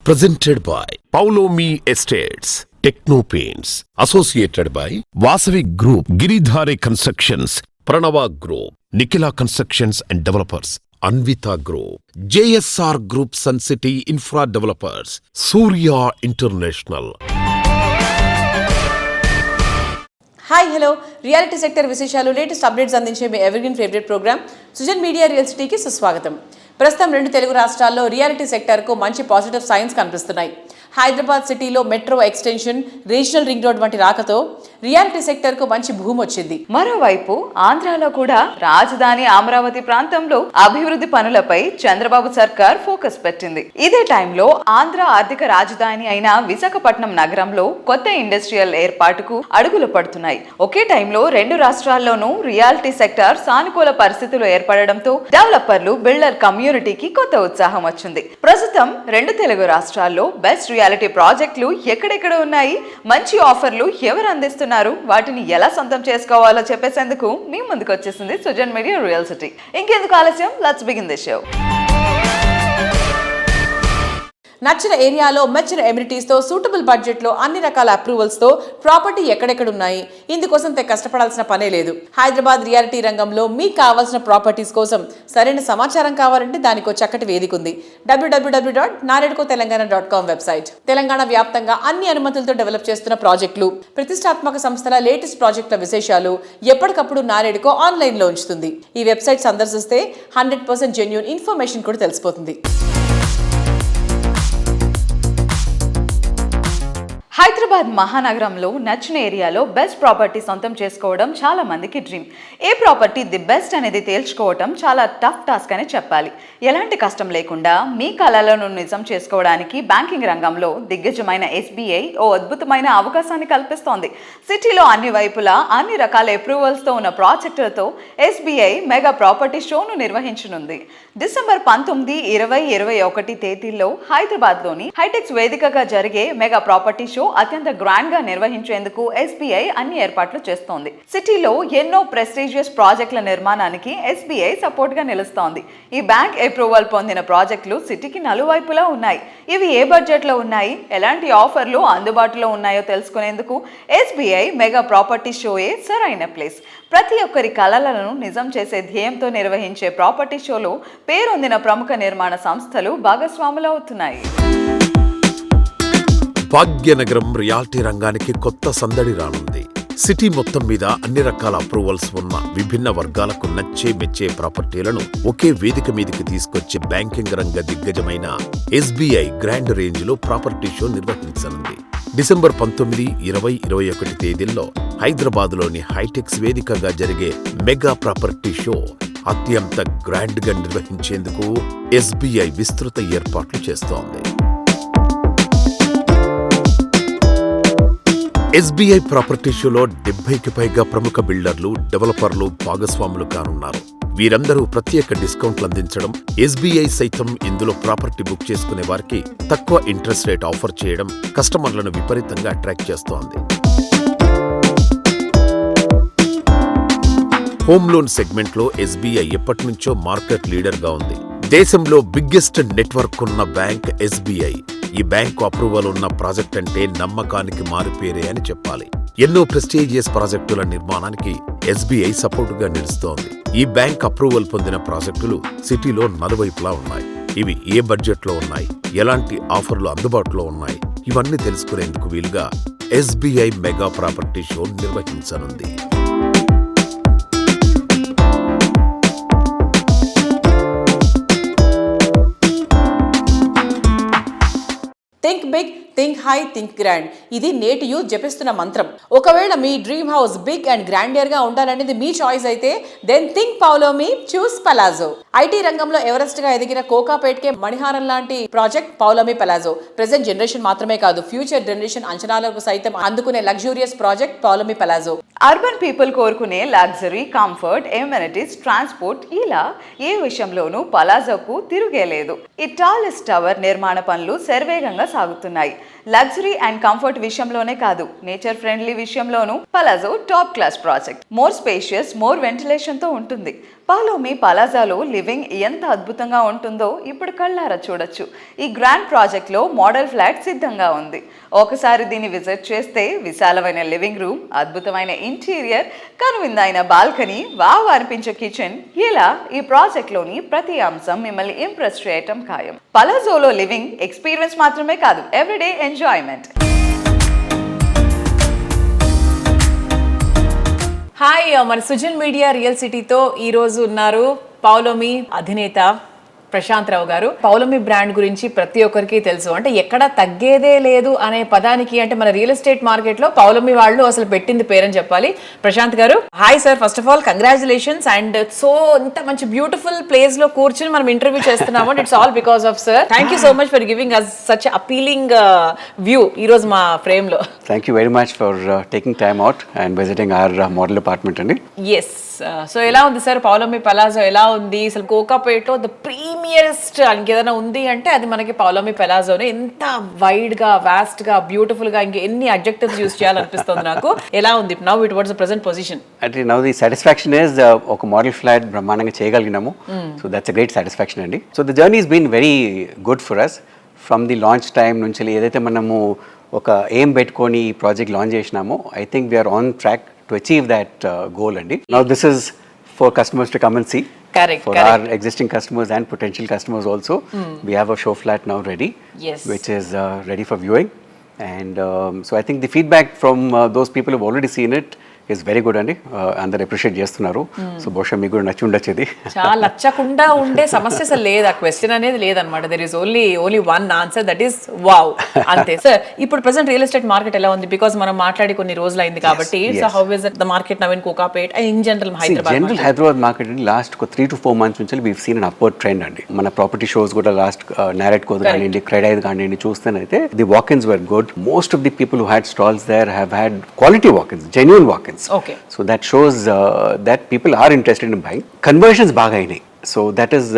Presented by Paulomi Estates, Techno Paints, associated by Vasavi Group, Giridhare Constructions, Pranava Group, Nikhila Constructions and Developers, Anvita Group, JSR Group, Sun City Infra Developers, Surya International. Hi hello reality sector విశేషాలు latest updates అందించే మీ evergreen favourite programme Sujan media real సిటీకి సుస్వాగతం. ప్రస్తుతం 2 తెలుగు రాష్ట్రాల్లో reality సెక్టర్కు మంచి positive science కనిపిస్తున్నాయి. హైదరాబాద్ సిటీలో metro extension, regional ring road వంటి రాకతో రియాలిటీ సెక్టర్కు మంచి భూమి వచ్చింది. మరోవైపు ఆంధ్రాలో కూడా రాజధాని అమరావతి ప్రాంతంలో అభివృద్ధి పనులపై చంద్రబాబు సర్కార్ ఫోకస్ పెట్టింది. ఇదే టైంలో ఆంధ్ర ఆర్థిక రాజధాని అయిన విశాఖపట్నం నగరంలో కొత్త ఇండస్ట్రియల్ ఏర్పాటుకు అడుగులు పడుతున్నాయి. ఒకే టైంలో 2 రాష్ట్రాల్లోనూ రియాలిటీ సెక్టర్ సానుకూల పరిస్థితులు ఏర్పడడంతో డెవలపర్లు, బిల్డర్ కమ్యూనిటీకి కొత్త ఉత్సాహం వచ్చింది. ప్రస్తుతం 2 తెలుగు రాష్ట్రాల్లో బెస్ట్ రియాలిటీ ప్రాజెక్టులు ఎక్కడెక్కడ ఉన్నాయి, మంచి ఆఫర్లు ఎవరు అందిస్తున్నారు, వాటిని ఎలా సొంతం చేసుకోవాలో చెప్పేసేందుకు మీ ముందుకు వచ్చేసింది సుజన్ మీడియా రియల్ సిటీ. ఇంకెందుకు ఆలస్యం, లెట్స్ బిగిన్ ది షో. నచ్చిన ఏరియాలో మెచ్చిన ఎమ్యూనిటీస్తో సూటబుల్ బడ్జెట్లో అన్ని రకాల అప్రూవల్స్తో ప్రాపర్టీ ఎక్కడెక్కడ ఉన్నాయి, ఇందుకోసం కష్టపడాల్సిన పనే లేదు. హైదరాబాద్ రియాలిటీ రంగంలో మీకు కావాల్సిన ప్రాపర్టీస్ కోసం సరైన సమాచారం కావాలంటే దానికి చక్కటి వేదిక ఉంది. www.naredcotelangaana.com website. తెలంగాణ వ్యాప్తంగా అన్ని అనుమతులతో డెవలప్ చేస్తున్న ప్రాజెక్టులు, ప్రతిష్టాత్మక సంస్థల లేటెస్ట్ ప్రాజెక్టుల విశేషాలు ఎప్పటికప్పుడు నారేడ్కో ఆన్లైన్లో ఉంచుతుంది. ఈ వెబ్సైట్ సందర్శిస్తే 100% జెన్యూన్ ఇన్ఫర్మేషన్ కూడా తెలిసిపోతుంది. హైదరాబాద్ మహానగరంలో నచ్చిన ఏరియాలో బెస్ట్ ప్రాపర్టీ సొంతం చేసుకోవడం చాలా మందికి dream. A property the best అనేది తేల్చుకోవడం చాలా టఫ్ టాస్క్ అని చెప్పాలి. ఎలాంటి కష్టం లేకుండా మీ కలలను నిజం చేసుకోవడానికి బ్యాంకింగ్ రంగంలో దిగ్గజమైన SBI ఓ అద్భుతమైన అవకాశాన్ని కల్పిస్తోంది. సిటీలో అన్ని వైపులా అన్ని రకాల అప్రూవల్స్తో ఉన్న ప్రాజెక్టులతో SBI మెగా ప్రాపర్టీ షోను నిర్వహించనుంది. డిసెంబర్ 19, 20, 21 తేదీల్లో హైదరాబాద్లోని హైటెక్స్ వేదికగా జరిగే మెగా ప్రాపర్టీ షో అత్యంత గ్రాండ్ గా నిర్వహించేందుకు SBI అన్ని ఏర్పాట్లు చేస్తోంది. సిటీలో ఎన్నో ప్రెస్టీజియస్ ప్రాజెక్టుల నిర్మాణానికి SBI సపోర్ట్ గా నిలుస్తోంది. ఈ బ్యాంక్ అప్రూవల్ పొందిన ప్రాజెక్టులు సిటీకి నలువైపులా ఉన్నాయి. ఇవి ఏ బడ్జెట్ లో ఉన్నాయి, ఎలాంటి ఆఫర్లు అందుబాటులో ఉన్నాయో తెలుసుకునేందుకు SBI మెగా ప్రాపర్టీ షోయే సరైన ప్లేస్. ప్రతి ఒక్కరి కలలను నిజం చేసే ధ్యేయంతో నిర్వహించే ప్రాపర్టీ షోలో పేరొందిన ప్రముఖ నిర్మాణ సంస్థలు భాగస్వాములు అవుతున్నాయి. భాగ్యనగరం రియాలిటీ రంగానికి కొత్త సందడి రానుంది. సిటీ మొత్తం మీద అన్ని రకాల అప్రూవల్స్ ఉన్న విభిన్న వర్గాలకు నచ్చే మెచ్చే ప్రాపర్టీలను ఒకే వేదిక మీదకి తీసుకొచ్చే బ్యాంకింగ్ రంగ దిగ్గజమైన SBI గ్రాండ్ రేంజ్ లో ప్రాపర్టీ షో నిర్వహించనుంది. డిసెంబర్ 19, 20, 21 తేదీల్లో హైదరాబాద్లోని హైటెక్స్ వేదికగా జరిగే మెగా ప్రాపర్టీ షో అత్యంత గ్రాండ్ గా నిర్వహించేందుకు SBI విస్తృత ఏర్పాట్లు చేస్తోంది. SBI ప్రాపర్టీ షోలో 70కి పైగా ప్రముఖ బిల్డర్లు, డెవలపర్లు భాగస్వాములు కానున్నారు. వీరందరూ ప్రత్యేక డిస్కౌంట్లు అందించడం, SBI సైతం ఇందులో ప్రాపర్టీ బుక్ చేసుకునే వారికి తక్కువ ఇంట్రెస్ట్ రేట్ ఆఫర్ చేయడం కస్టమర్లను విపరీతంగా అట్రాక్ట్ చేస్తోంది. హోమ్ లోన్ సెగ్మెంట్లో SBI ఎప్పటి నుంచో మార్కెట్ లీడర్ గా ఉంది. దేశంలో బిగ్గెస్ట్ నెట్వర్క్ ఉన్న బ్యాంక్ SBI. ఈ బ్యాంకు అప్రూవల్ ఉన్న ప్రాజెక్ట్ అంటే నమ్మకానికి మారిపేరే అని చెప్పాలి. ఎన్నో ప్రెస్టీజియస్ ప్రాజెక్టుల నిర్మాణానికి SBI సపోర్టుగా నిలుస్తోంది. ఈ బ్యాంక్ అప్రూవల్ పొందిన ప్రాజెక్టులు సిటీలో నలువైపులా ఉన్నాయి. ఇవి ఏ బడ్జెట్లో ఉన్నాయి, ఎలాంటి ఆఫర్లు అందుబాటులో ఉన్నాయి, ఇవన్నీ తెలుసుకునేందుకు వీలుగా SBI మెగా ప్రాపర్టీ షో నిర్వహించనుంది. Think big, think high, think grand. ఇది నేటి యూత్ జపిస్తున్న మంత్రం. ఒకవేళ మీ dream house big and grandeur గా ఉండాలనేది మీ చాయిస్ అయితే then think Poulomi, choose Palazzo. IT రంగంలో ఎవరెస్ట్ గా ఎదిగిన కోకాపేట్కే మణిహారం లాంటి project Poulomi Palazzo. Present generation మాత్రమే కాదు, ఫ్యూచర్ జనరేషన్ అంచనాలకు సైతం అందుకునే luxurious project Poulomi Palazzo. Urban people కోరుకునే లగ్జరీ, కంఫర్ట్, ఎమ్యూనిటీస్, ట్రాన్స్పోర్ట్ ఇలా ఏ విషయంలోనూ పలాజోకు తిరుగేలేదు. ఈ టాలెస్ట్ టవర్ నిర్మాణ పనులు శరవేగంగా సాగుతున్నాయి. లగ్జరీ అండ్ కంఫర్ట్ విషయంలోనే కాదు, నేచర్ ఫ్రెండ్లీ విషయంలోనూ palazzo top class project. More spacious, more ventilation తో ఉంటుంది. పాలోమి పలాజాలో లివింగ్ ఎంత అద్భుతంగా ఉంటుందో ఇప్పుడు కళ్ళారా చూడొచ్చు. ఈ గ్రాండ్ ప్రాజెక్ట్ లో మోడల్ ఫ్లాట్ సిద్ధంగా ఉంది. ఒకసారి దీన్ని విజిట్ చేస్తే విశాలమైన లివింగ్ రూమ్, అద్భుతమైన ఇంటీరియర్, కనువిందైన బాల్కనీ, వావ్ అనిపించే కిచెన్, ఇలా ఈ ప్రాజెక్ట్ లోని ప్రతి అంశం మిమ్మల్ని ఇంప్రెస్ చేయటం ఖాయం. పలాజోలో లివింగ్ ఎక్స్పీరియన్స్ మాత్రమే కాదు, ఎవ్రీడే ఎంజాయ్మెంట్. హాయ్, మన సుజన్ మీడియా రియల్ సిటీతో ఈ రోజు ఉన్నారు పౌలోమి అధినేత ప్రశాంత్ రావు గారు. పౌలోమి బ్రాండ్ గురించి ప్రతి ఒక్కరికి తెలుసు. అంటే ఎక్కడ తగ్గేదే లేదు అనే పదానికి, అంటే మన రియల్ ఎస్టేట్ మార్కెట్ లో పౌలోమి వాళ్ళు అసలు పెట్టింది పేరని చెప్పాలి. Prashanth garu, hi sir. First of all congratulations. And so ఇంత మంచి బ్యూటిఫుల్ ప్లేస్ లో కూర్చుని మనం ఇంటర్వ్యూ చేస్తున్నాము. It's all because of sir. Thank you so much for giving us such appealing view ఈ రోజు మా ఫ్రేమ్ లో. Thank you very much for taking time out and visiting our model apartment అండి. Yes. So ఎలా ఉంది sir Paulomi palazzo? ఎలా ఉంది అసలు? కోకాపేటలో ద ప్రీమియరెస్ట్ ఇంకేదైనా ఉంది అంటే అది మనకి పౌలోమి పలాజోనే. ఎంత వైడ్ గా, వాస్ట్ గా, బ్యూటిఫుల్ గా, ఇంకా ఎన్ని అడ్జెక్టివ్స్ యూస్ చేయాలనిపిస్తుంది నాకు. ఎలా ఉంది now it what's the present position? అంటే నౌ ది సాటిస్ఫాక్షన్ ఇస్ ఒక మోడల్ ఫ్లాట్ బ్రహ్మాండంగా చేయగలిగినాము. So that's a great satisfaction అండి. So the journey is been very good for us from the launch time నుంచి. ఏదైతే మనము ఒక ఎయిమ్ పెట్టుకొని ఈ ప్రాజెక్ట్ లాంచ్ చేసినామో, I think we're on track to achieve that goal అండి. Now this is for customers to come and see. Correct. For our existing customers and potential customers also. We have a show flat now ready. Yes. Which is ready for viewing. And so I think the feedback from those people who have already seen it is very good అండి. అందరు appreciate చేస్తున్నారు. So బహుశా మీకు కూడా నచ్చి ఉండొచ్చు ఇది. చాలా నచ్చకుండా ఉండే సమస్య అసలు లేదు. ఆ క్వశ్చన్ అనేది లేదనమాట. There is only one answer, that is wow, అంతే. సార్ ఇప్పుడు ప్రెసెంట్ రియల్ ఎస్టేట్ మార్కెట్ ఎలా ఉంది? బికాస్ మనం మాట్లాడి కొన్ని రోజులు అయింది కాబట్టి. So how is the market now in Kokapet and in general Hyderabad market last 3 to 4 months నుంచి we've seen an upward trend అండి. మన ప్రాపర్టీ షోస్ కూడా లాస్ట్ నారెట్ కోడ్ కానివ్వండి, క్రెడైడ్ కానివ్వండి చూస్తేనైతే the వాక్-ఇన్స్ were good. Most of the people who had stalls there have had quality walk-ins, genuine walk-ins. Okay. So that shows that people are interested in buying. Conversions baga ainayi. So that's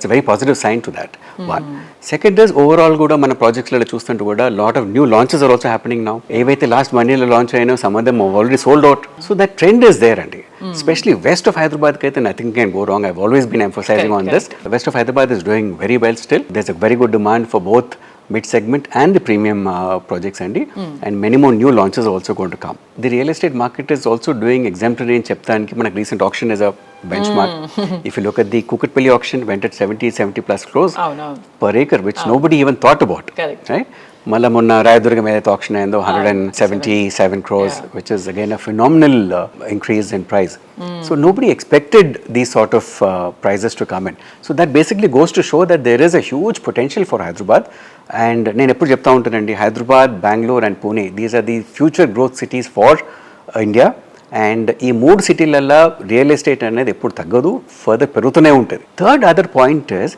a very positive sign to that. One. Second is overall kuda mana projects la chustunte kuda lot of new launches are also happening now. Evaithe last 1 year lo launch ayino, some of them have already sold out. So that trend is there andi. Especially west of Hyderabad kaithe nothing can go wrong. I've always been emphasizing on this. The west of Hyderabad is doing very well still. There's a very good demand for both mid segment and the premium projects andi. And many more new launches are also going to come. The real estate market is also doing exemplary in cheptaniki. Manaku recent auction is a benchmark. If you look at the Kukatpalli auction, went at 70 plus crores per acre, which nobody even thought about. Correct. Right? మళ్ళీ మొన్న రాయదుర్గం ఏదైతే option అయిందో 177 crores, which is again a phenomenal increase in price. So nobody expected these sort of prices to come in. So that basically goes to show that there is a huge potential for Hyderabad. And నేను ఎప్పుడు చెప్తా ఉంటానండి, Hyderabad, Bengaluru and Pune, these are the future growth cities for India. And ఈ 3 సిటీలల్లో real estate అనేది ఎప్పుడు తగ్గదు, further పెరుగుతూనే ఉంటుంది. థర్డ్ అదర్ పాయింట్ ఇస్,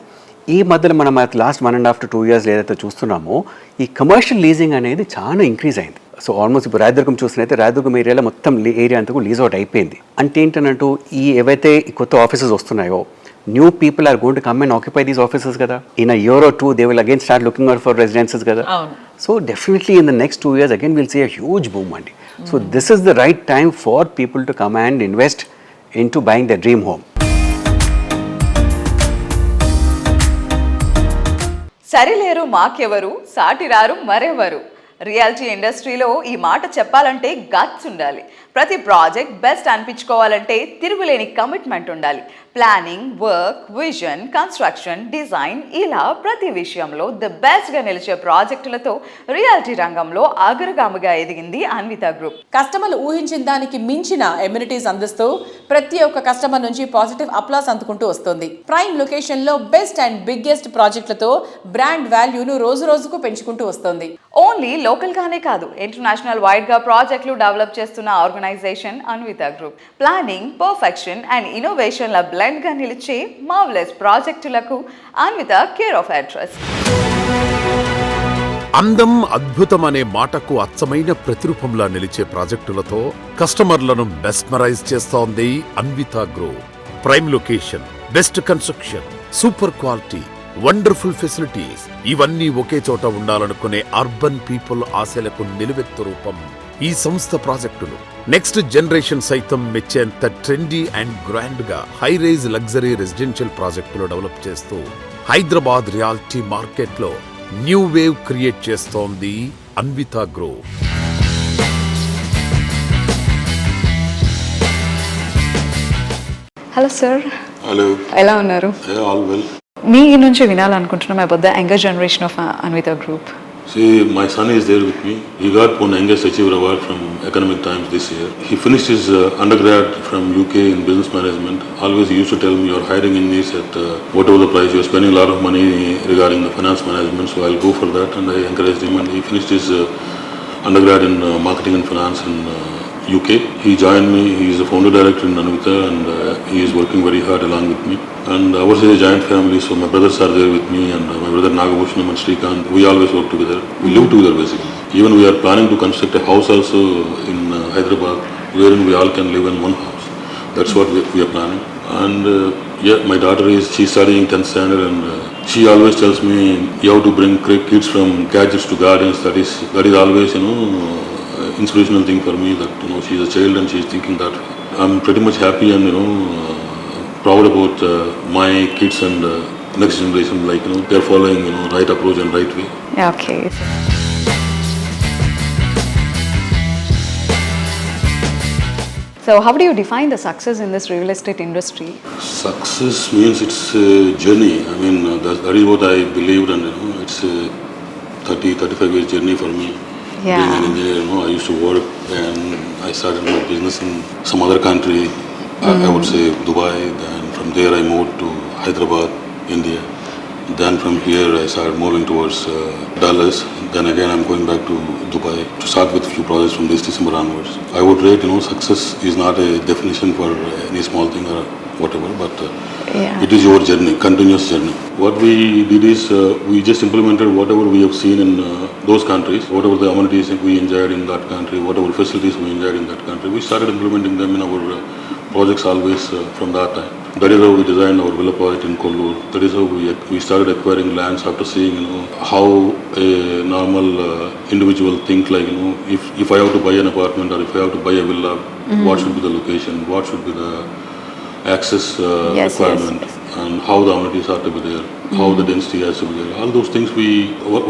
ఈ మధ్యలో మనం లాస్ట్ 1.5 to 2 years ఏదైతే చూస్తున్నామో, ఈ కమర్షియల్ లీజింగ్ అనేది చాలా ఇంక్రీజ్ అయింది. సో ఆల్మోస్ట్ ఇప్పుడు రాయదుర్గం చూసినైతే రాయదుర్గం ఏరియాలో మొత్తం ఏరియా అంతా కూడా లీజ్ అవుట్ అయిపోయింది. అంటే ఏంటంటూ ఈ ఏవైతే కొత్త ఆఫీసెస్ వస్తున్నాయో, new people are going to come and occupy these offices kada. In a year or two they will again start looking out for residences kada. So definitely in the next 2 years again we'll see a huge boom andi. So this is the right time for people to come and invest into buying their dream home. Sarileru మాకెవరు, సాటిరారు మరెవరు. Reality ఇండస్ట్రీలో ఈ మాట చెప్పాలంటే guts ఉండాలి. ప్రతి project best అనిపించుకోవాలంటే తిరుగులేని commitment ఉండాలి. Planning, work, vision, construction, design, ఇలా ప్రతి విషయంలో ది బెస్ట్గా నిలిచే ప్రాజెక్టులతో రియాలిటీ రంగంలో అగ్రగామిగా ఎదిగింది అన్విత గ్రూప్. కస్టమర్లు ఊహించిన దానికి మించిన ఎమ్యూనిటీస్ అందిస్తూ ప్రతి ఒక్క కస్టమర్ నుంచి పాజిటివ్ అప్లాస్ అందుకుంటూ వస్తుంది. ప్రైమ్ లొకేషన్ లో బెస్ట్ అండ్ బిగ్గెస్ట్ ప్రాజెక్టులతో బ్రాండ్ వాల్యూను రోజు రోజుకు పెంచుకుంటూ వస్తుంది. ఓన్లీ లోకల్ గానే కాదు, ఇంటర్నేషనల్ వైడ్ గా ప్రాజెక్టులు డెవలప్ చేస్తున్న organisation Anvita group. Planning, perfection and ఇన్నోవేషన్ల బ్లెండ్ గా నిలిచే మార్వెలస్ ప్రాజెక్టులకు అన్విత కేర్ ఆఫ్ అడ్రస్. అందం, అద్భుతం అనే మాటకు అచ్చమైన ప్రతిరూపంలా నిలిచే ప్రాజెక్టులతో కస్టమర్లను మెస్మరైజ్ చేస్తోంది Anvita group. Prime location, best construction, super quality, wonderful facilities, ఇవన్నీ ఒకే చోట ఉండాలనుకునే అర్బన్ పీపుల్ ఆశలకు నిలువెత్తు రూపం ఈ సంస్థ ప్రాజెక్టులు. నెక్స్ట్ జనరేషన్ సైతం మెచ్చేంత ట్రెండీ అండ్ గ్రాండ్ గా హై రైజ్ లగ్జరీ రెసిడెన్షియల్ ప్రాజెక్టులు డెవలప్ చేస్తూ హైదరాబాద్ రియాలిటీ మార్కెట్ లో న్యూ వేవ్ క్రియేట్ చేస్తోంది Anvita group. Hello sir, Hello. ఎలా ఉన్నారు? Yeah, all well. మీ నుంచి వినాలనుకుంటున్నాం about the younger generation of Anvita group. See, my son is there with me. He got one Youngest Achiever Award from Economic Times this year. He finished his undergrad from UK in business management. Always he used to tell me, you're hiring in this at whatever the price, you're spending a lot of money regarding the finance management, so I'll go for that. And I encouraged him, and he finished his undergrad in marketing and finance in UK. He joined me. He is the founder director in Anvita, and he is working very hard along with me. And ours is a giant family, so my brothers are there with me, and my brother Nagabhushanam and Srikanth. We always work together. We live together basically. Even we are planning to construct a house also in Hyderabad, wherein we all can live in one house. That's what we are planning. And yeah, my daughter she's studying 10th standard, and she always tells me you have to bring kids from gadgets to gardens. That is always inspirational thing for me, that she's a child and she's thinking that. I'm pretty much happy and proud about my kids and next generation, like they're following right approach and right way. Okay. So how do you define the success in this real estate industry? Success means it's a journey. I mean that is what I believed, and it's a 35 years journey for me. Yeah. Being an engineer, I used to work and I started my business in some other country. I would say Dubai. Then from there I moved to Hyderabad, India. Then from here I started moving towards Dallas. Then again I'm going back to Dubai to start with few projects from this December onwards. I would rate, success is not a definition for any small thing or whatever, but it is your journey, continuous journey. What we did is we just implemented whatever we have seen in those countries, whatever the amenities we enjoyed in that country, whatever facilities we enjoyed in that country. We started implementing them in our projects always from that time. That is how we designed our villa project in Kollur. That is how we started acquiring lands after seeing how a normal individual think, like if I have to buy an apartment or if I have to buy a villa, what should be the location, what should be the access requirement, and how the amenities are to be there, how the density has to be there. All those things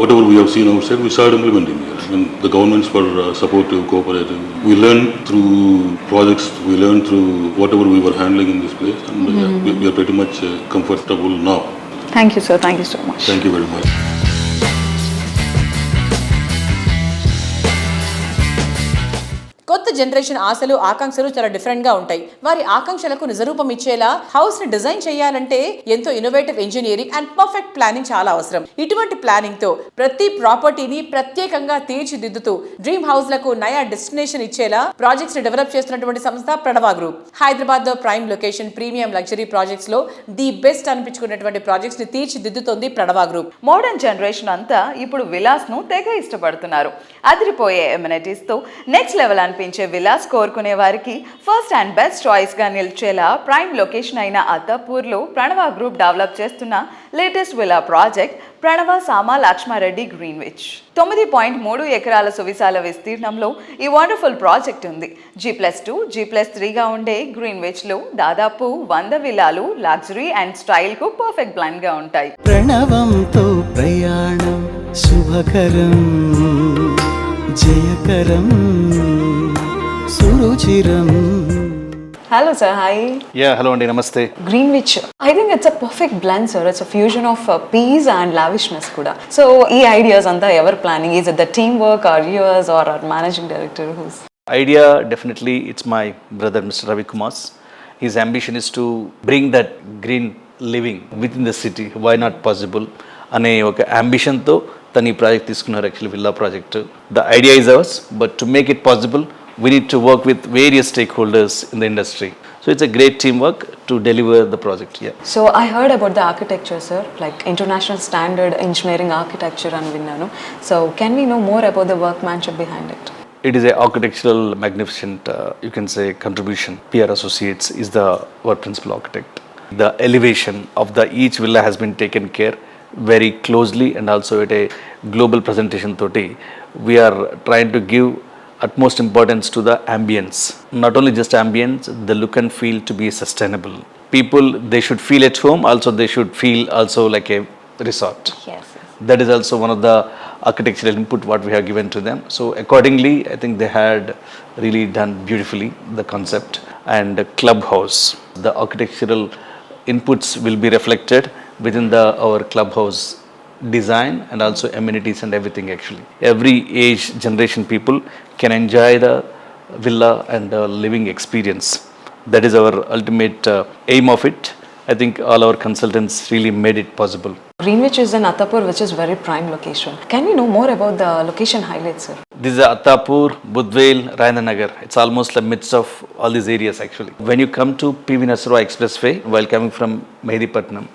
whatever we have seen outside, we started implementing here. I mean, the governments were supportive, cooperative. We learned through projects, we learned through whatever we were handling in this place, and we are pretty much comfortable now. Thank you, sir. Thank you so much. Thank you very much. కొత్త generation ఆశలు ఆకాంక్షలు చాలా different గా ఉంటాయి. వారి ఆకాంక్షలకు నిజరూపం ఇచ్చేలా house ని డిజైన్ చేయాలంటే ఎంతో innovative engineering and perfect planning చాలా అవసరం. ఇటువంటి ప్లానింగ్ తో ప్రతి ప్రాపర్టీని ప్రత్యేకంగా తీర్చిదిద్దుతూ డ్రీమ్ హౌస్ లకు నయా డెస్టినేషన్ ఇచ్చేలా ప్రాజెక్ట్స్ ని డెవలప్ చేస్తున్నటువంటి సంస్థ ప్రణవ గ్రూప్. హైదరాబాద్ లో prime location premium luxury projects లో ది బెస్ట్ అనిపించుకున్నటువంటి ప్రాజెక్ట్స్ ని తీర్చిదిద్దుతోంది ప్రణవ గ్రూప్. మోడర్న్ జనరేషన్ అంతా ఇప్పుడు విలాస్ ను తెగ ఇష్టపడుతున్నారు. అదిరిపోయే ఎమ్యూనిటీస్ తో నెక్స్ట్ లెవెల్ అనిపించే విలాస్ కోరుకునే వారికి ఫస్ట్ అండ్ బెస్ట్ చాయిస్ గా నిలిచేలా ప్రైమ్ లొకేషన్ అయిన అత్తాపూర్లో ప్రణవ గ్రూప్ డెవలప్ చేస్తున్న లేటెస్ట్ విలా ప్రాజెక్ట్ ప్రణవ సామా లక్ష్మారెడ్డి గ్రీన్విచ్. 9.3 ఎకరాల సువిశాల విస్తీర్ణంలో ఈ వండర్ఫుల్ ప్రాజెక్ట్ ఉంది. G+2, G+3గా ఉండే గ్రీన్విచ్లో దాదాపు 100 విలాలు లగ్జరీ అండ్ స్టైల్కు పర్ఫెక్ట్ బ్లెండ్గా ఉంటాయి. ప్రణవంతో ప్రయాణం శుభకరం జయకరం సురుచిరం. Hello sir, hi. Yeah, hello Andy, namaste. Greenwich, I think it's a perfect blend sir. It's a fusion of peace and lavishness kuda. So, ee ideas anta ever planning? Is it the teamwork or yours or our managing director who's? Idea, definitely it's my brother Mr. Ravi Kumar's. His ambition is to bring that green living within the city. Why not possible? అనే ఒక అంబిషన్తో తను ఈ project తీసుకున్నారు, actually villa project. The idea is ours, but to make it possible we need to work with various stakeholders in the industry. So it's a great teamwork to deliver the project. Yeah. So I heard about the architecture, sir, like international standard engineering architecture and vinnanu. So can we know more about the workmanship behind it? It is a architectural magnificent, you can say, contribution. PR Associates is the work principal architect. The elevation of the each villa has been taken care very closely, and also at a global presentation toti, we are trying to give utmost importance to the ambience. Not only just ambience, the look and feel to be sustainable. People, they should feel at home, also they should feel also like a resort. Yes. That is also one of the architectural input what we have given to them. So accordingly, I think they had really done beautifully the concept. And the clubhouse, the architectural inputs will be reflected within our clubhouse design, and also amenities and everything. Actually, every age generation people can enjoy the villa and the living experience. That is our ultimate aim of it. I think all our consultants really made it possible. Greenwich is in Attapur, which is very prime location. Can we know more about the location highlights, sir? This is Attapur, Budvel, Rajendra. It's almost the midst of all these areas actually. When you come to PV Nasrwa Expressway, while coming from Mehdipatnam,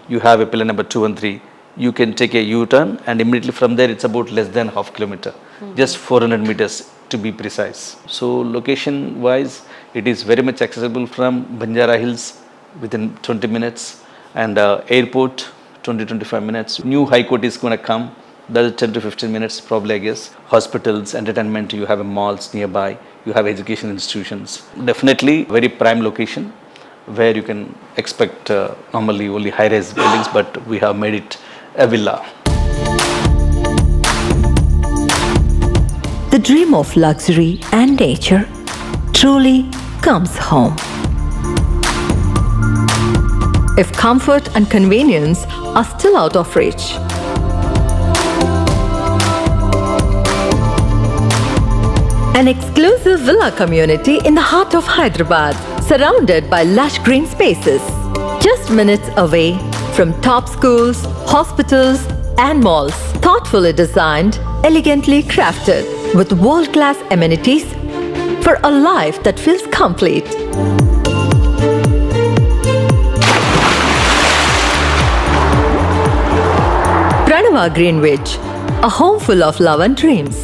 you have a pillar number 2 and 3. You can take a U-turn, and immediately from there it's about less than half kilometer, just 400 meters to be precise. So location wise, it is very much accessible from Banjara Hills within 20 minutes, and airport 20-25 minutes. New High Court is going to come, that is 10 to 15 minutes probably, I guess. Hospitals, entertainment, you have malls nearby, you have education institutions. Definitely very prime location where you can expect normally only high-rise buildings, but we have made it a villa. The dream of luxury and nature truly comes home. If comfort and convenience are still out of reach, an exclusive villa community in the heart of Hyderabad, surrounded by lush green spaces, just minutes away from top schools, hospitals, and malls. Thoughtfully designed, elegantly crafted, with world-class amenities for a life that feels complete. Pranava Greenwich, a home full of love and dreams.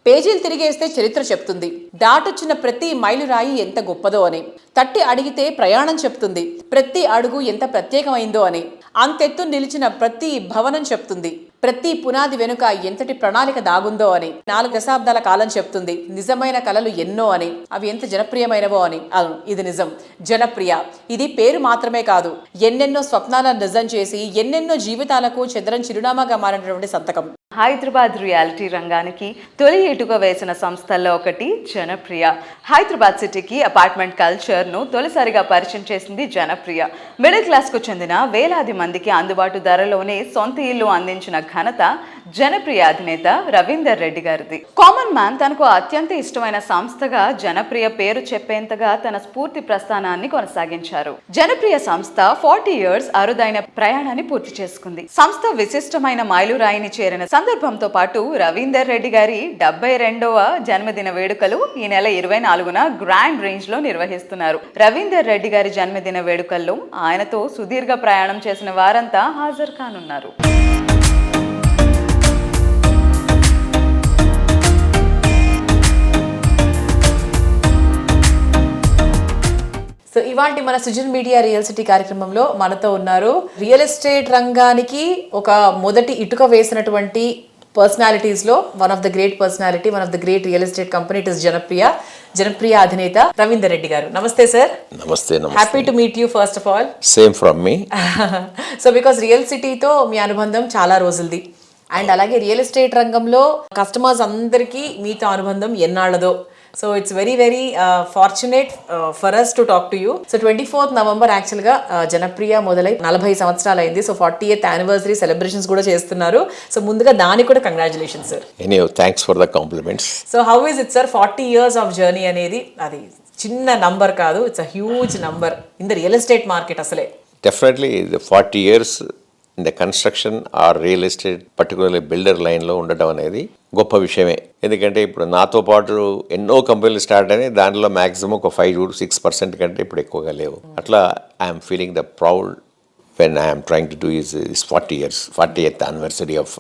పేజీలు తిరిగేస్తే చరిత్ర చెప్తుంది. దాటొచ్చిన ప్రతి మైలురాయి ఎంత గొప్పదో అని, తట్టి అడిగితే ప్రయాణం చెప్తుంది. ప్రతి అడుగు ఎంత ప్రత్యేకమైందో అని, అంతెత్తు నిలిచిన ప్రతి భవనం చెప్తుంది. ప్రతి పునాది వెనుక ఎంతటి ప్రణాళిక దాగుందో అని, 4 దశాబ్దాల కాలం చెప్తుంది. నిజమైన కలలు ఎన్నో అని, అవి ఎంత జనప్రియమైనవో అని. అవును, ఇది నిజం, జనప్రియ. ఇది పేరు మాత్రమే కాదు, ఎన్నెన్నో స్వప్నాలను నిజం చేసి ఎన్నెన్నో జీవితాలకు చంద్రన్ చిరునామాగా మారినటువంటి సంతకం. హైదరాబాద్ రియాలిటీ రంగానికి తొలి ఎటుక వేసిన సంస్థల్లో ఒకటి జనప్రియ. హైదరాబాద్ సిటీకి అపార్ట్మెంట్ కల్చర్ను తొలిసారిగా పరిచయం చేసింది జనప్రియ. మిడిల్ క్లాస్కు చెందిన వేలాది మందికి అందుబాటు ధరలోనే సొంత ఇల్లు అందించిన ఘనత జనప్రియ అధినేత రవీందర్ రెడ్డి గారిది. కామన్ మ్యాన్ తనకు అత్యంత ఇష్టమైన సంస్థగా జనప్రియ పేరు చెప్పేంతగా తన స్ఫూర్తి ప్రస్థానాన్ని కొనసాగించారు. జనప్రియ సంస్థ 40 years అరుదైన ప్రయాణాన్ని పూర్తి చేసుకుంది. సంస్థ విశిష్టమైన మైలురాయిని చేరిన సందర్భంతో పాటు రవీందర్ రెడ్డి గారి 72వ జన్మదిన వేడుకలు ఈ నెల 24న గ్రాండ్ రేంజ్ లో నిర్వహిస్తున్నారు. రవీందర్ రెడ్డి గారి జన్మదిన వేడుకల్లో ఆయనతో సుదీర్ఘ ప్రయాణం చేసిన వారంతా హాజరు కానున్నారు. సో ఇవాంటి మన సుజన్ మీడియా రియల్ సిటీ కార్యక్రమంలో మనతో ఉన్నారు రియల్ ఎస్టేట్ రంగానికి ఒక మొదటి ఇటుక వేసినటువంటి పర్సనాలిటీస్ లో one of the great personality, one of the great real estate company it is Janapriya అధినేత రవీందర్ రెడ్డి గారు. నమస్తే సార్. నమస్తే. Happy to meet you first of all. Same from మీ. సో బికాస్ రియల్ సిటీతో మీ అనుబంధం చాలా రోజులది, అండ్ అలాగే రియల్ ఎస్టేట్ రంగంలో కస్టమర్స్ అందరికీ మీతో అనుబంధం ఎన్నాళ్ళదో. So it's very very fortunate for us to talk to you. So 24th November యాక్చువల్గా జనప్రియ మొదలై 40 సంవత్సరాలు అయింది. సో 40th anniversary సెలబ్రేషన్స్ కూడా చేస్తున్నారు. సో ముందుగా దానికి కూడా congratulations sir. Thanks for the compliments. So how is it sir, 40 years of journey అనేది అది చిన్న నంబర్ కాదు, it's a huge number in the real estate market. అసలే definitely 40 years in the construction or real estate particularly builder లైన్లో ఉండటం అనేది గొప్ప విషయమే. ఎందుకంటే ఇప్పుడు నాతో పాటు ఎన్నో కంపెనీలు స్టార్ట్ అయినాయి, దాంట్లో మ్యాక్సిమం ఒక 5-6% కంటే ఇప్పుడు ఎక్కువగా లేవు. అట్లా I'm feeling the proud when I'm trying to do is 40 years 40th anniversary of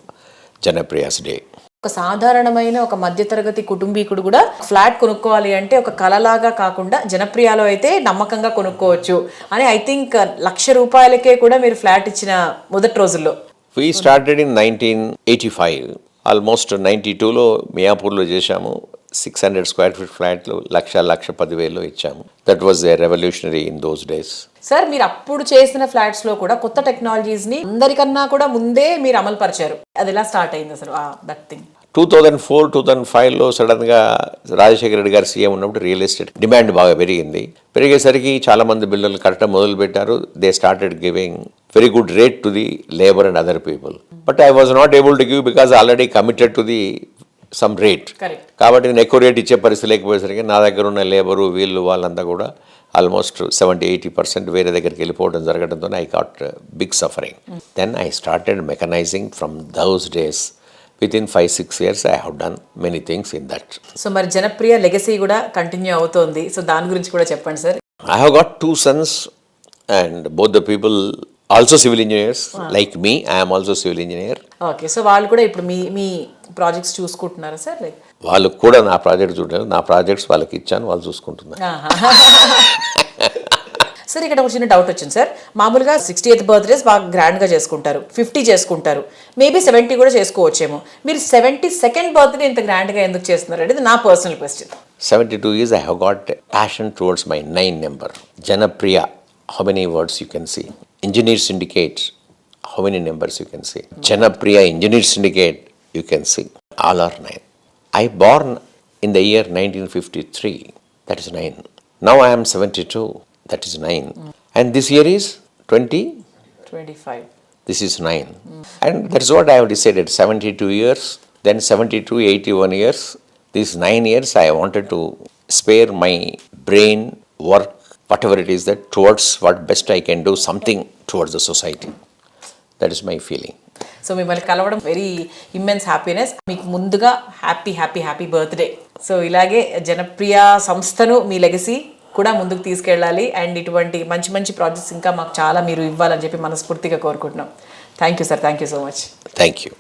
Janapriya's day. ఒక సాధారణమైన ఒక మధ్యతరగతి కుటుంబీకుడు కూడా ఫ్లాట్ కొనుక్కోవాలి అంటే ఒక కలలాగా కాకుండా జనప్రియాలో అయితే నమ్మకంగా కొనుక్కోవచ్చు అని ఐ థింక్ 1,00,000 రూపాయలకే కూడా మీరు ఫ్లాట్ ఇచ్చిన మొదటి రోజుల్లో. We started in 1985. ఆల్మోస్ట్ 92లో మియాపూర్లో చేశాము. 600 స్క్వేర్ ఫీట్ ఫ్లాట్లు 1,10,000 ఇచ్చాము. That was a revolutionary in those days. Sir మీరు అప్పుడు చేసిన ఫ్లాట్స్ లో కూడా కొత్త టెక్నాలజీస్ ని అందరికన్నా కూడా ముందే మీరు అమలు పరిచారు. అది ఎలా స్టార్ట్ అయింది అసలు దట్ థింగ్? 2004-2005లో సడన్గా రాజశేఖర రెడ్డి గారు సీఎం ఉన్నప్పుడు రియల్ ఎస్టేట్ డిమాండ్ బాగా పెరిగింది. పెరిగేసరికి చాలామంది బిల్డర్లు కట్టడం మొదలుపెట్టారు. They started giving very good rate to the labour and other people. But I was not able to give because already committed to the some rate. కాబట్టి నేను ఎక్కువ రేట్ ఇచ్చే పరిస్థితి లేకపోయేసరికి నా దగ్గర ఉన్న లేబరు వీళ్ళు వాళ్ళంతా కూడా ఆల్మోస్ట్ 70-80% వేరే దగ్గరికి వెళ్ళిపోవడం జరగడంతో I got big suffering. Then I started mechanising from those days. Within 5-6 years, I have done many things in that. So మరి జనప్రియ లెగసీ కూడా కంటిన్యూ అవుతోంది. సో దాని గురించి కూడా చెప్పండి sir. I have got 2 sons and both the people also civil engineers. Like me, I am also civil engineer. Okay, so వాళ్ళు కూడా ఇప్పుడు మీ ప్రాజెక్ట్స్ చూసుకుంటున్నారా సార్? లైక్ వాళ్ళు కూడా నా ప్రాజెక్ట్ చూడాలి. నా ప్రాజెక్ట్స్ వాళ్ళకి ఇచ్చాను, వాళ్ళు చూసుకుంటున్నారు. సార్ ఇక్కడ ఒక చిన్న డౌట్ వచ్చింది సార్. మామూలుగా 60th బర్త్డేస్ బాగా గ్రాండ్గా చేసుకుంటారు, 50 చేసుకుంటారు, మేబీ 70 కూడా చేసుకోవచ్చేమో. మీరు 72nd బర్త్డే ఇంత గ్రాండ్గా ఎందుకు చేస్తున్నారు అనేది నా personal question. 72 years, I have got passion towards my 9 number. Janapriya, how many words you can see? Engineer Syndicate, how many numbers you can see? Janapriya Engineer Syndicate, you can see. All are 9. I born in the year 1953, that is 9. Now I am 72. That is 9. And this year is 25. This is 9. And that's what I have decided. 72 years, then 72, 81 years. These 9 years I wanted to spare my brain, work, whatever it is that towards what best I can do something towards the society. That is my feeling. So మిమ్మల్ని కలవడం very immense happiness. మీకు ముందుగా happy birthday. So ఇలాగే జనప్రియ సంస్థను మీ legacy కూడా ముందుకు తీసుకెళ్ళాలి and ఇటువంటి మంచి ప్రాజెక్ట్స్ ఇంకా మాకు చాలా మీరు ఇవ్వాలని చెప్పి మనస్ఫూర్తిగా కోరుకుంటున్నాం. Thank you sir, thank you so much. Thank you.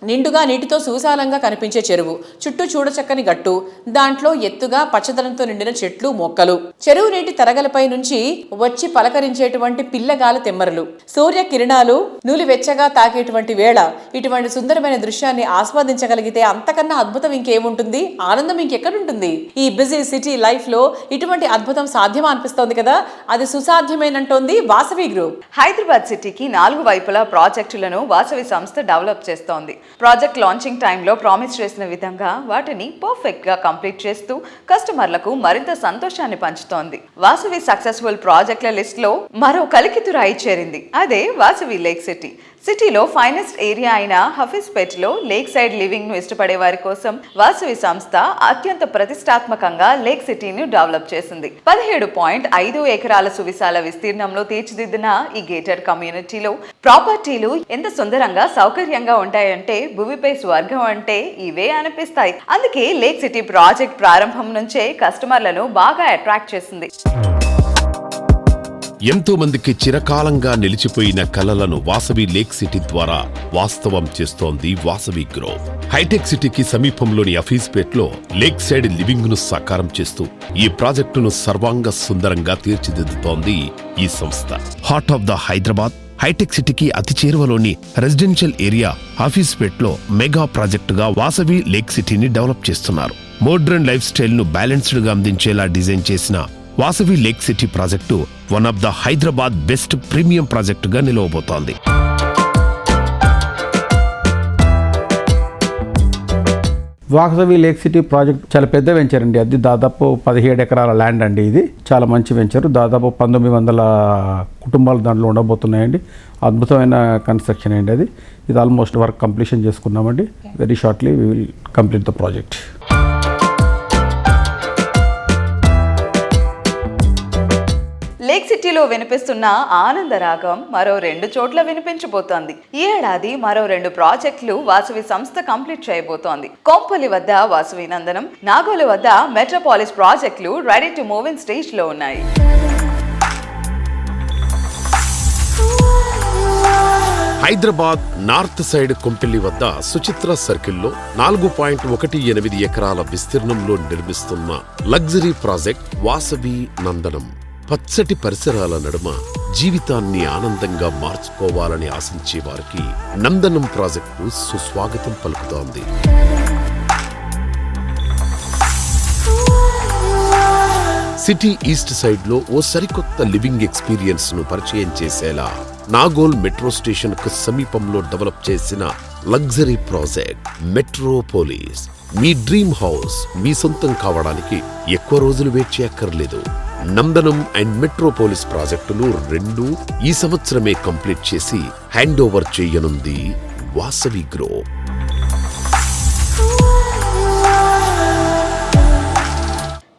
నిండుగా నీటితో సువిశాలంగా కనిపించే చెరువు, చుట్టూ చూడచక్కని గట్టు, దాంట్లో ఎత్తుగా పచ్చదనంతో నిండిన చెట్లు మొక్కలు, చెరువు నీటి తరగలపై నుంచి వచ్చి పలకరించేటువంటి పిల్లగాలి తెమ్మరలు, సూర్య కిరణాలు నూలివెచ్చగా తాకేటువంటి వేళ ఇటువంటి సుందరమైన దృశ్యాన్ని ఆస్వాదించగలిగితే అంతకన్నా అద్భుతం ఇంకేముంటుంది? ఆనందం ఇంకెక్కడుంటుంది? ఈ బిజీ సిటీ లైఫ్ లో ఇటువంటి అద్భుతం సాధ్యమా అనిపిస్తోంది కదా. అది సుసాధ్యమేనంటోంది వాసవి గ్రూప్. హైదరాబాద్ సిటీకి 4 వైపులా ప్రాజెక్టులను వాసవి సంస్థ డెవలప్ చేస్తోంది. ప్రాజెక్ట్ లాంచింగ్ టైంలో ప్రామిస్ చేసిన విధంగా వాటిని పర్ఫెక్ట్గా కంప్లీట్ చేస్తూ కస్టమర్లకు మరింత సంతోషాన్ని పంచుతోంది. వాసవి సక్సెస్ఫుల్ ప్రాజెక్టుల లిస్ట్లో మరో కలికితురాయి చేరింది. అదే వాసవి లేక్ సిటీ. సిటీలో ఫైనెస్ట్ ఏరియా అయిన హఫీజ్పేట్లో లేక్ సైడ్ లివింగ్ ను ఇష్టపడే వారి కోసం వాసవి సంస్థ అత్యంత ప్రతిష్టాత్మకంగా లేక్ సిటీని డెవలప్ చేసింది. 17.5 ఎకరాల సువిశాల విస్తీర్ణంలో తీర్చిదిద్దిన ఈ గేటెడ్ కమ్యూనిటీలో ప్రాపర్టీలు ఎంత సుందరంగా సౌకర్యంగా ఉంటాయంటే భూమిపై స్వర్గం అంటే ఇవే అనిపిస్తాయి. అందుకే లేక్ సిటీ ప్రాజెక్ట్ ప్రారంభం నుంచే కస్టమర్లను బాగా అట్రాక్ట్ చేసింది. ఎంతో మందికి చిరకాలంగా నిలిచిపోయిన కలలను వాసవి లేక్ సిటీ ద్వారా వాస్తవం చేస్తోంది వాసవి గ్రూప్. హైటెక్ సిటీకి సమీపంలోని అఫీజ్పేట్లో లేక్ సైడ్ లివింగ్ ను సాకారం చేస్తూ ఈ ప్రాజెక్టును సర్వాంగ సుందరంగా తీర్చిదిద్దుతోంది ఈ సంస్థ. Heart of the Hyderabad high tech సిటీకి అతి చేరువలోని రెసిడెన్షియల్ ఏరియా ఆఫీస్పేట్లో మెగా ప్రాజెక్టుగా వాసవి లేక్ సిటీని డెవలప్ చేస్తున్నారు. మోడ్రన్ లైఫ్ స్టైల్ ను బ్యాలెన్స్డ్ గా అందించేలా డిజైన్ చేసిన Vasavi lake city project one of the Hyderabad best premium ప్రాజెక్టుగా నిలవబోతోంది. వాసవి లేక్ సిటీ ప్రాజెక్ట్ చాలా పెద్ద వెంచర్ అండి. అది దాదాపు 17 ఎకరాల ల్యాండ్ అండి. ఇది చాలా మంచి వెంచర్. దాదాపు 1900 కుటుంబాలు దాంట్లో ఉండబోతున్నాయండి. అద్భుతమైన కన్స్ట్రక్షన్ అండి అది. ఇది ఆల్మోస్ట్ వర్క్ కంప్లీషన్ చేసుకున్నామండి. Very shortly we will complete the project. Lake సిటీలో వినిపిస్తున్న ఆనంద రాగం మరో 2 చోట్ల వినిపించబోతోంది. ఈ ఏడాది మరో 2 ప్రాజెక్టులు వాసవి సంస్థ కంప్లీట్ చేయబోతోంది. కొంపల్లి వద్ద వాసవి నందనం, నాగోలు వద్ద మెట్రోపాలిస్ ప్రాజెక్టులు ready to move in stage లో ఉన్నాయి. హైదరాబాద్ నార్త్ సైడ్ కొంపెల్లి వద్ద సుచిత్ర సర్కిల్లో 4.18 ఎకరాల విస్తీర్ణంలో నిర్మిస్తున్న లగ్జరీ ప్రాజెక్ట్ వాసవి నందనం. పచ్చటి పరిసరాల నడుమ జీవితాన్ని ఆనందంగా మార్చుకోవాలని ఆశించే వారికి నందనం ప్రాజెక్టు సుస్వాగతం పలుకుతోంది. సిటీ ఈస్ట్ సైడ్ లో ఓ సరికొత్త లివింగ్ ఎక్స్పీరియన్స్ ను పరిచయం చేసేలా నాగోల్ మెట్రో స్టేషన్ కు సమీపంలో డెవలప్ చేసిన లగ్జరీ ప్రాజెక్ట్ మెట్రోపోలిస్. మీ డ్రీమ్ హౌస్ మీ సొంతం కావడానికి ఎక్కువ రోజులు వెయిట్ చేయక్కర్లేదు. నందనం అండ్ మెట్రోపోలిస్ ప్రాజెక్టులు రెండూ ఈ సంవత్సరమే కంప్లీట్ చేసి హ్యాండ్ ఓవర్ చేయనుంది వాసవి గ్రూప్.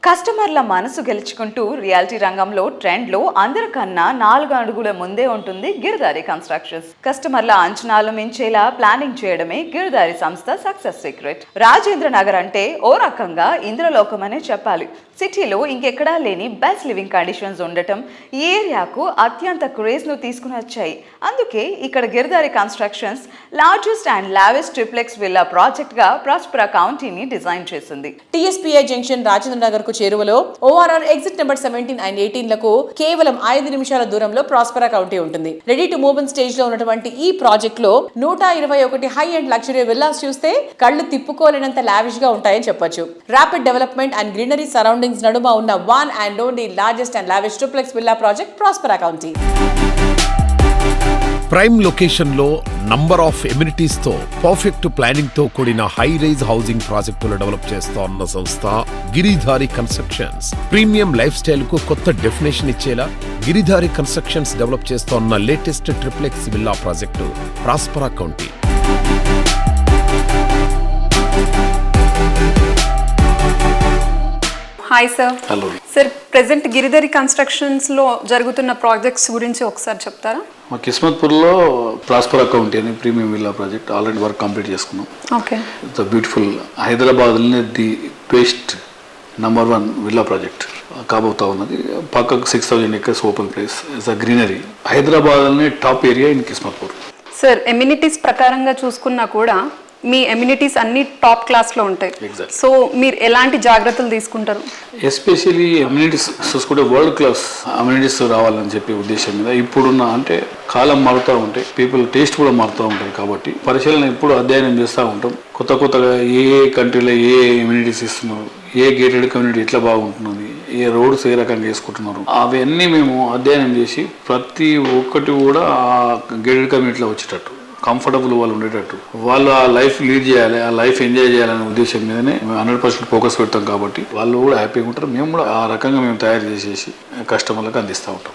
కస్టమర్ల మనసు గెలుచుకుంటూ రియాలిటీ రంగంలో ట్రెండ్లో అందరికన్నా 4 అడుగుల ముందే ఉంటుంది గిరిదారి కన్స్ట్రక్షన్స్. కస్టమర్ల అంచనాలు మించేలా ప్లానింగ్ చేయడమే గిరిదారి సంస్థ సక్సెస్ సీక్రెట్. రాజేంద్ర నగర్ అంటే ఓ రకంగా ఇంద్రలోకమనే చెప్పాలి. సిటీలో ఇంకెక్కడా లేని బెస్ట్ లివింగ్ కండిషన్స్ ఉండటం ఈ ఏరియాకు అత్యంత క్రేజ్ను తీసుకుని వచ్చాయి. అందుకే ఇక్కడ Giridhari constructions largest and lavish triplex villa ప్రాజెక్ట్గా ప్రాస్పరా కౌంటీని డిజైన్ చేసింది. టీఎస్పీఐ జంక్షన్ రాజేంద్ర నగర్ కు చేరువలో ఓఆర్ఆర్ ఎగ్జిట్ నెంబర్ 17 అండ్ 18 లకు కేవలం 5 నిమిషాల దూరంలో ప్రాస్పరా కౌంటీ ఉంటుంది. Ready to move in stage లో ఉన్నటువంటి ఈ ప్రాజెక్ట్ లో 121 హై అండ్ లగ్జరీ విల్లాస్ చూస్తే కళ్ళు తిప్పుకోలేనంత లావిష్ గా ఉంటాయని చెప్పొచ్చు. Rapid development and greenery surroundings నడుమ ఉన్న one and only largest and lavish triplex villa project Prospera county. Prime location లో నంబర్ ఆఫ్ ఎమ్యూనిటీస్ తో పర్ఫెక్ట్ ప్లానింగ్ తో కూడిన హై రైజ్ హౌసింగ్ ప్రాజెక్టులు డెవలప్ చేస్తోన్న సంస్థ Giridhari constructions. Premium lifestyle కు కొత్త డెఫినేషన్ ఇచ్చేలా గిరిధారి కన్స్ట్రక్షన్స్ డెవలప్ చేస్తోన్న latest triplex villa project Prospera county. Hi sir. Hello sir, present Giridhari కన్స్ట్రక్షన్స్లో జరుగుతున్న ప్రాజెక్ట్స్ గురించి ఒకసారి చెప్తారా? మా కిస్మత్పూర్లో ప్రాస్పరా కౌంటీ అని premium villa project already work complete చేసుకున్నాం. ఓకే. It's beautiful. హైదరాబాద్లోనే the best number 1 villa project కాబోతా ఉన్నది. పక్కకు 6000 acres open place. It's a greenery. హైదరాబాద్లోనే top area in Kismatpur. Sir, amenities ప్రకారంగా చూసుకున్నా కూడా మీ ఎమ్యూనిటీస్ అన్ని టాప్ క్లాస్లో ఉంటాయి. సో మీరు ఎలాంటి జాగ్రత్తలు తీసుకుంటారు? ఎస్పెషల్లీ అమ్యూనిటీస్ చూసుకుంటే వరల్డ్ క్లాస్ అమ్యూనిటీస్ రావాలని చెప్పి ఉద్దేశం మీద ఇప్పుడున్న అంటే కాలం మారుతూ ఉంటాయి, పీపుల్ టేస్ట్ కూడా మారుతూ ఉంటాయి. కాబట్టి పరిశీలన ఎప్పుడు అధ్యయనం చేస్తూ ఉంటాం. కొత్తగా ఏ కంట్రీలో ఏ ఎమ్యూనిటీస్ ఇస్తున్నారు, ఏ గేటెడ్ కమ్యూనిటీ ఎట్లా బాగుంటున్నది, ఏ రోడ్స్ ఏ రకంగా వేసుకుంటున్నారు, అవన్నీ మేము అధ్యయనం చేసి ప్రతి ఒక్కటి కూడా ఆ గేటెడ్ కమ్యూనిటీలో వచ్చేటట్టు కంఫర్టబుల్ వాళ్ళు ఉండేటట్టు వాళ్ళు ఆ లైఫ్ లీడ్ చేయాలి, ఆ లైఫ్ ఎంజాయ్ చేయాలనే ఉద్దేశం మీదనే 100% ఫోకస్ పెడతాం. కాబట్టి వాళ్ళు కూడా హ్యాపీగా ఉంటారు, మేము కూడా ఆ రకంగా మేము తయారు చేసేసి కస్టమర్లకు అందిస్తూ ఉంటాం.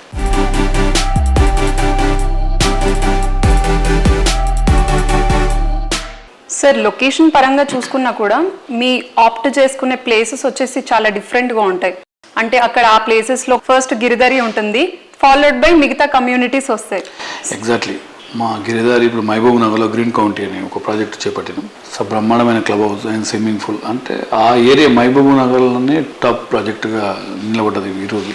సార్, లొకేషన్ పరంగా చూసుకున్నా కూడా మీ ఆప్ట్ చేసుకునే ప్లేసెస్ వచ్చేసి చాలా డిఫరెంట్గా ఉంటాయి. అంటే అక్కడ ఆ ప్లేసెస్లో ఫస్ట్ గిరిధరి ఉంటుంది, ఫాలోడ్ బై మిగతా కమ్యూనిటీస్ వస్తాయి. ఎగ్జాక్ట్లీ. మా గిరిదారి ఇప్పుడు మహబూబ్ నగర్లో గ్రీన్ కౌంటీ అని ఒక ప్రాజెక్ట్ చేపట్టినాం. బ్రహ్మాండమైన club house and swimming pool. అంటే ఆ ఏరియా మహబూబ్ నగర్లోనే టాప్ ప్రాజెక్టుగా నిలబడ్డది ఈరోజు.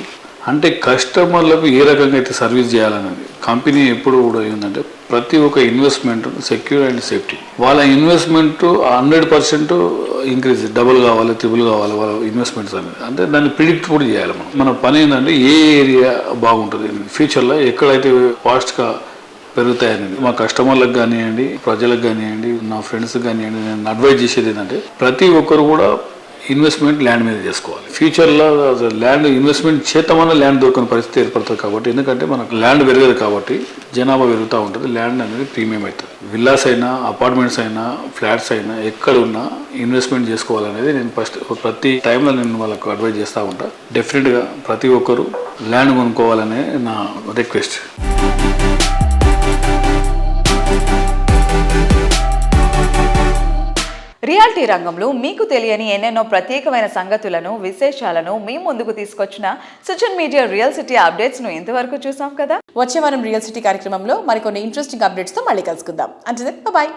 అంటే కస్టమర్లకు ఏ రకంగా అయితే సర్వీస్ చేయాలనేది కంపెనీ ఎప్పుడు కూడా ఏంటంటే ప్రతి ఒక్క ఇన్వెస్ట్మెంట్ సెక్యూర్ అండ్ సేఫ్టీ. వాళ్ళ ఇన్వెస్ట్మెంట్ 100% ఇంక్రీజ్, డబుల్ కావాలి, ట్రిపుల్ కావాలి వాళ్ళ ఇన్వెస్ట్మెంట్స్ అనేది. అంటే దాన్ని ప్రిడిక్ట్ కూడా చేయాలి. మన పని ఏంటంటే ఏ ఏరియా బాగుంటుంది ఫ్యూచర్లో, ఎక్కడైతే ఫాస్ట్గా పెరుగుతాయనేది మా కస్టమర్లకు కానివ్వండి, ప్రజలకు కానివ్వండి, నా ఫ్రెండ్స్కి కానివ్వండి, నేను అడ్వైజ్ చేసేది ఏంటంటే ప్రతి ఒక్కరు కూడా ఇన్వెస్ట్మెంట్ ల్యాండ్ మీద చేసుకోవాలి. ఫ్యూచర్లో ల్యాండ్ ఇన్వెస్ట్మెంట్ చేద్దామన్నా ల్యాండ్ దొరకని పరిస్థితి ఏర్పడుతుంది. కాబట్టి ఎందుకంటే మనకు ల్యాండ్ పెరగదు కాబట్టి జనాభా పెరుగుతూ ఉంటుంది, ల్యాండ్ అనేది ప్రీమియం అవుతుంది. విల్లాస్ అయినా, అపార్ట్మెంట్స్ అయినా, ఫ్లాట్స్ అయినా ఎక్కడ ఉన్నా ఇన్వెస్ట్మెంట్ చేసుకోవాలనేది నేను ఫస్ట్ ప్రతి టైంలో నేను వాళ్ళకు అడ్వైజ్ చేస్తూ ఉంటాను. డెఫినెట్గా ప్రతి ఒక్కరు ల్యాండ్ కొనుక్కోవాలనే నా రిక్వెస్ట్. రియాలిటీ రంగంలో మీకు తెలియని ఎన్నెన్నో ప్రత్యేకమైన సంగతులను, విశేషాలను మీ ముందుకు తీసుకొచ్చిన సుజన్ మీడియా రియల్ సిటీ అప్డేట్స్ను ఇంతవరకు చూసాం కదా. వచ్చే వారం రియల్ సిటీ కార్యక్రమంలో మరికొన్ని ఇంట్రెస్టింగ్ అప్డేట్స్తో మళ్ళీ కలుసుకుందాం. అంటే బాయ్.